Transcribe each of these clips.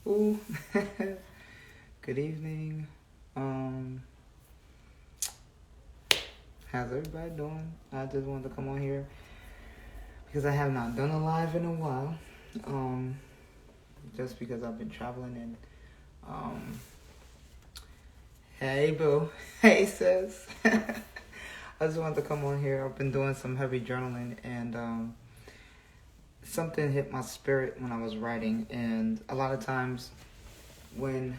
Ooh. Good evening. How's everybody doing? I just wanted to come on here because I have not done a live in a while. Um, just because I've been traveling and hey boo, hey sis. I just wanted to come on here. I've been doing some heavy journaling and something hit my spirit when I was writing, and a lot of times when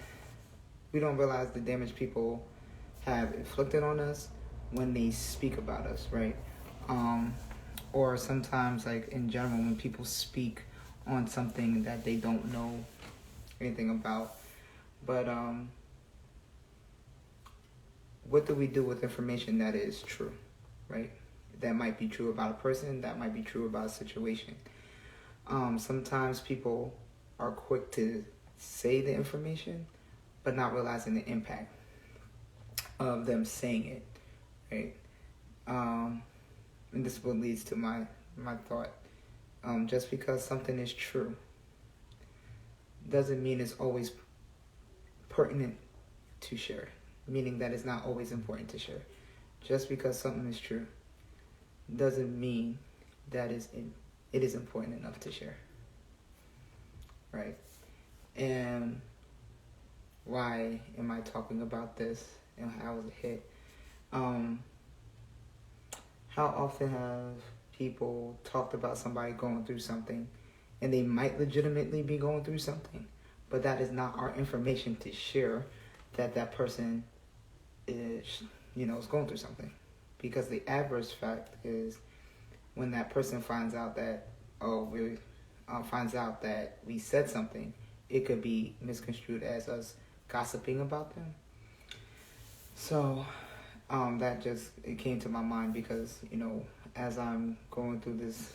we don't realize the damage people have inflicted on us when they speak about us, right? Um, or sometimes, like in general, when people speak on something that they don't know anything about. But what do we do with information that is true, right? That might be true about a person, that might be true about a situation. Sometimes people are quick to say the information, but not realizing the impact of them saying it, right? And this is what leads to my thought. Just because something is true doesn't mean it's always pertinent to share, meaning that it's not always important to share. Just because something is true doesn't mean that it is important enough to share, right? And why am I talking about this and how was it hit? How often have people talked about somebody going through something and they might legitimately be going through something, but that is not our information to share that person is, is going through something. Because the adverse fact is when that person finds out that, finds out that we said something, it could be misconstrued as us gossiping about them. So that just, it came to my mind because, as I'm going through this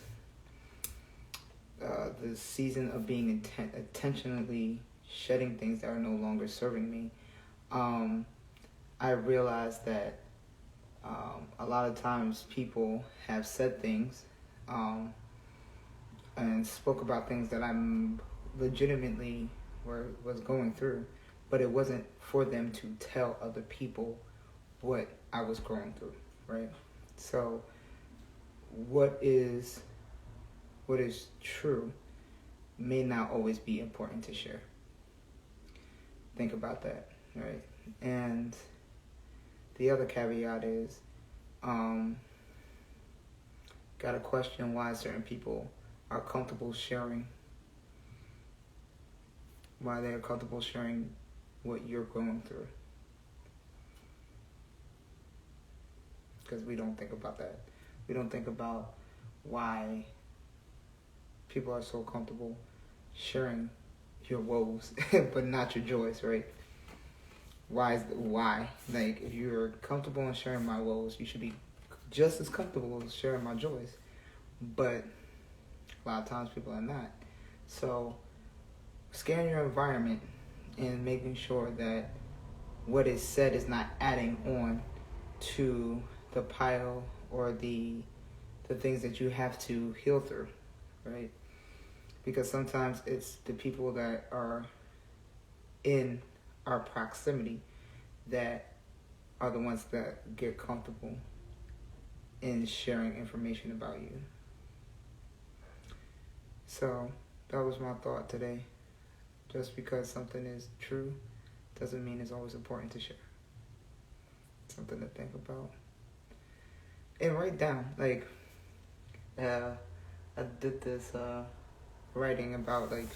season of being intentionally shedding things that are no longer serving me, I realized that a lot of times people have said things and spoke about things that I'm legitimately was going through, but it wasn't for them to tell other people what I was going through, right? So what is true may not always be important to share. Think about that, right? And the other caveat is, gotta question why certain people are comfortable sharing, why they're comfortable sharing what you're going through. Because we don't think about that. We don't think about why people are so comfortable sharing your woes, but not your joys, right? Why? Like, if you're comfortable in sharing my woes, you should be just as comfortable sharing my joys. But a lot of times people are not. So, scan your environment and making sure that what is said is not adding on to the pile or the things that you have to heal through, right? Because sometimes it's the people that are in our proximity that are the ones that get comfortable in sharing information about you. So that was my thought today. Just because something is true doesn't mean it's always important to share. Something to think about. And write down, like, I did this writing about, like,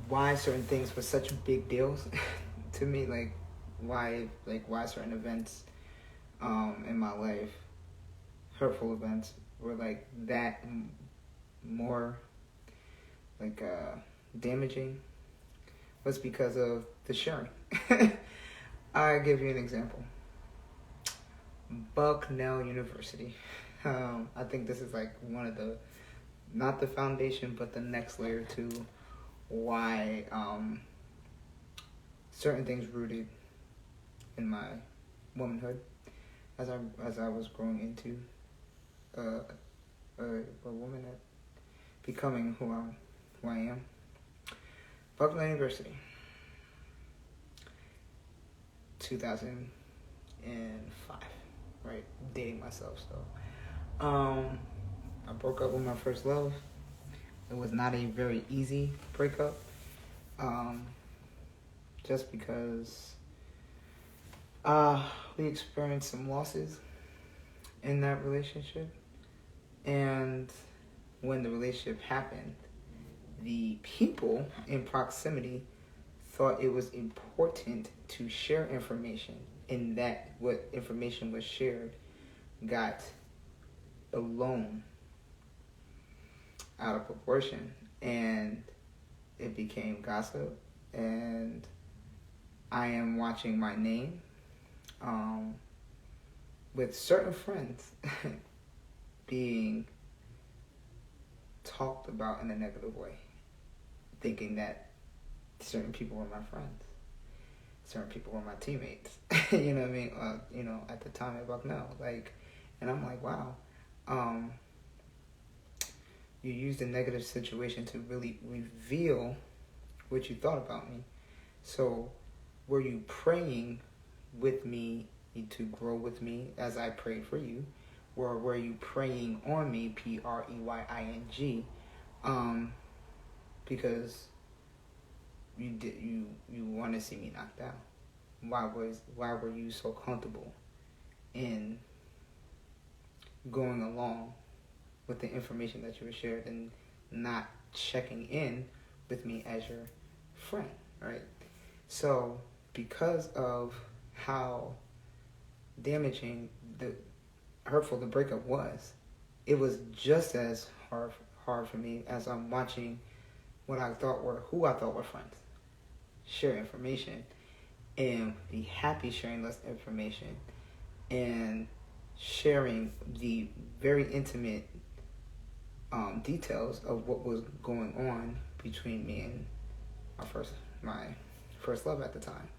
why certain things were such big deals to me, like why certain events in my life, hurtful events, were like that more like damaging, was because of the sharing. I'll give you an example. Bucknell University. I think this is like one of the, not the foundation, but the next layer to why certain things rooted in my womanhood as I was growing into a woman, at becoming who I am. Bucknell University, 2005, right? Dating myself, so. I broke up with my first love. It was not a very easy breakup. Just because we experienced some losses in that relationship. And when the relationship happened, the people in proximity thought it was important to share information, and that what information was shared got blown out of proportion, and it became gossip. And I am watching my name with certain friends being talked about in a negative way, thinking that certain people were my friends, certain people were my teammates. You know what I mean? At the time at Bucknell, and I'm like, wow, you used a negative situation to really reveal what you thought about me. So, were you praying with me to grow with me as I prayed for you? Or were you praying on me, preying, because you want to see me knocked out? Why were you so comfortable in going along with the information that you were shared and not checking in with me as your friend, right? So because of how damaging, hurtful the breakup was, it was just as hard for me as I'm watching who I thought were friends share information and be happy sharing less information and sharing the very intimate details of what was going on between me and my first love at the time.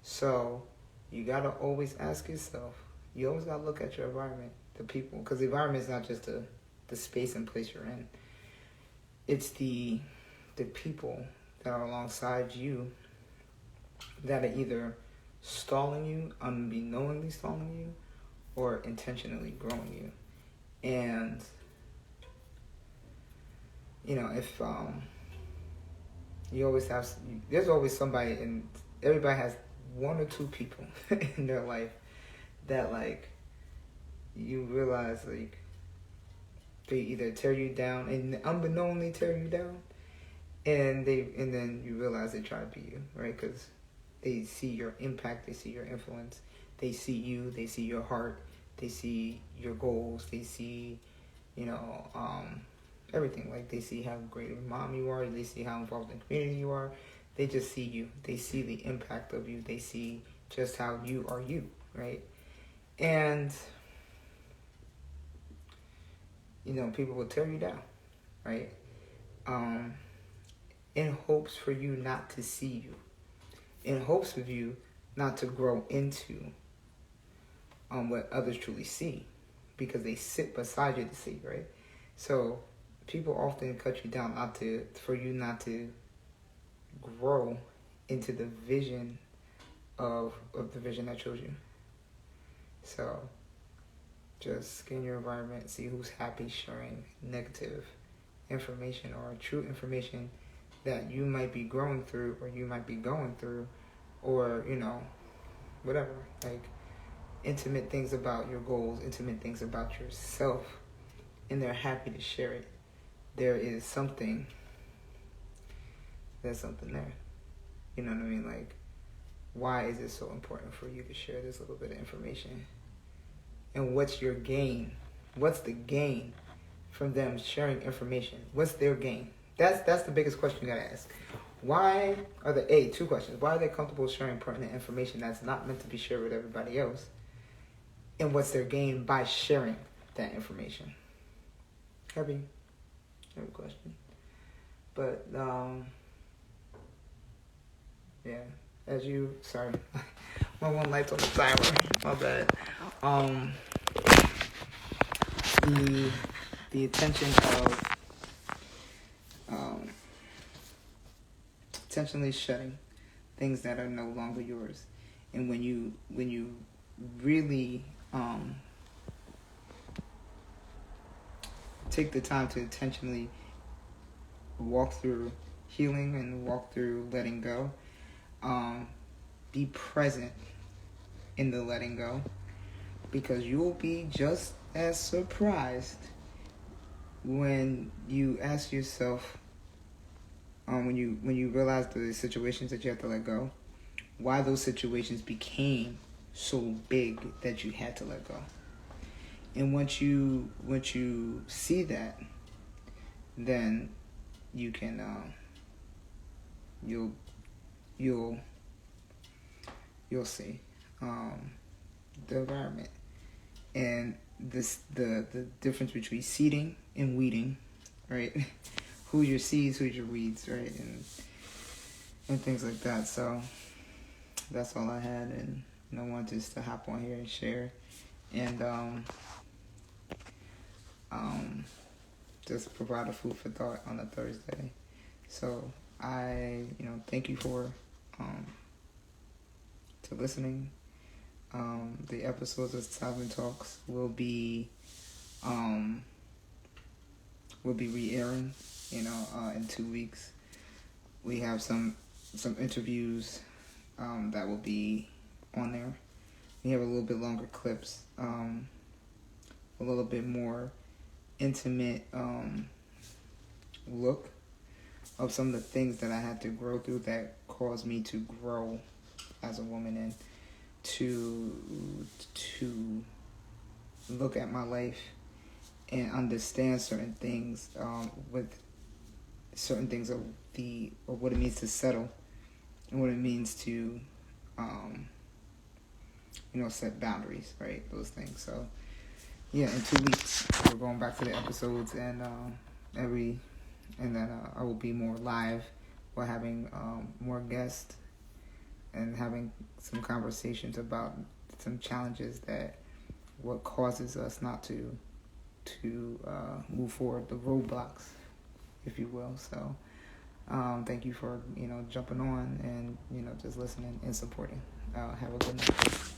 So you gotta always ask yourself. You always gotta look at your environment, the people, because the environment is not just the space and place you're in. It's the people that are alongside you that are either stalling you, unbeknowingly stalling you, or intentionally growing you. And if you always have, there's always somebody, and everybody has one or two people in their life that you realize they either tear you down and unbeknowingly tear you down, and then you realize they try to be you, right? Because they see your impact, they see your influence, they see you, they see your heart, they see your goals, they see everything. They see how great of a mom you are, they see how involved in the community you are. They just see you. They see the impact of you. They see just how you are you, right? And people will tear you down, right? In hopes for you not to see you, in hopes of you not to grow into what others truly see, because they sit beside you to see, right? So people often cut you down for you not to grow into the vision of the vision that chose you. So just scan your environment, see who's happy sharing negative information or true information that you might be growing through, or you might be going through, or whatever, intimate things about your goals, intimate things about yourself, and they're happy to share it. There's something there. You know what I mean? Why is it so important for you to share this little bit of information? And what's your gain? What's the gain from them sharing information? What's their gain? That's the biggest question you gotta ask. Why are two questions. Why are they comfortable sharing pertinent information that's not meant to be shared with everybody else? And what's their gain by sharing that information? Heavy question. But yeah, sorry, my one light's on the timer. My bad. The attention of intentionally shedding things that are no longer yours. And when you really take the time to intentionally walk through healing and walk through letting go, be present in the letting go, because you'll be just as surprised when you ask yourself, when you realize the situations that you have to let go, why those situations became so big that you had to let go. And once you see that, then you can you'll see the environment and the difference between seeding and weeding, right? Who's your seeds, who's your weeds, right? And things like that. So that's all I had, and I wanted just to hop on here and share, and just provide a food for thought on a Thursday. So I, thank you for to listening. The episodes of Sovereign Talks will be re-airing, in 2 weeks. We have some interviews that will be on there. We have a little bit longer clips, a little bit more intimate look of some of the things that I had to grow through that caused me to grow as a woman, and to look at my life and understand certain things, with certain things of what it means to settle and what it means to set boundaries, right? Those things. So yeah, in 2 weeks we're going back to the episodes, and then I will be more live while having more guests and having some conversations about some challenges that what causes us not to move forward, the roadblocks, if you will. So thank you for jumping on and just listening and supporting. Have a good night.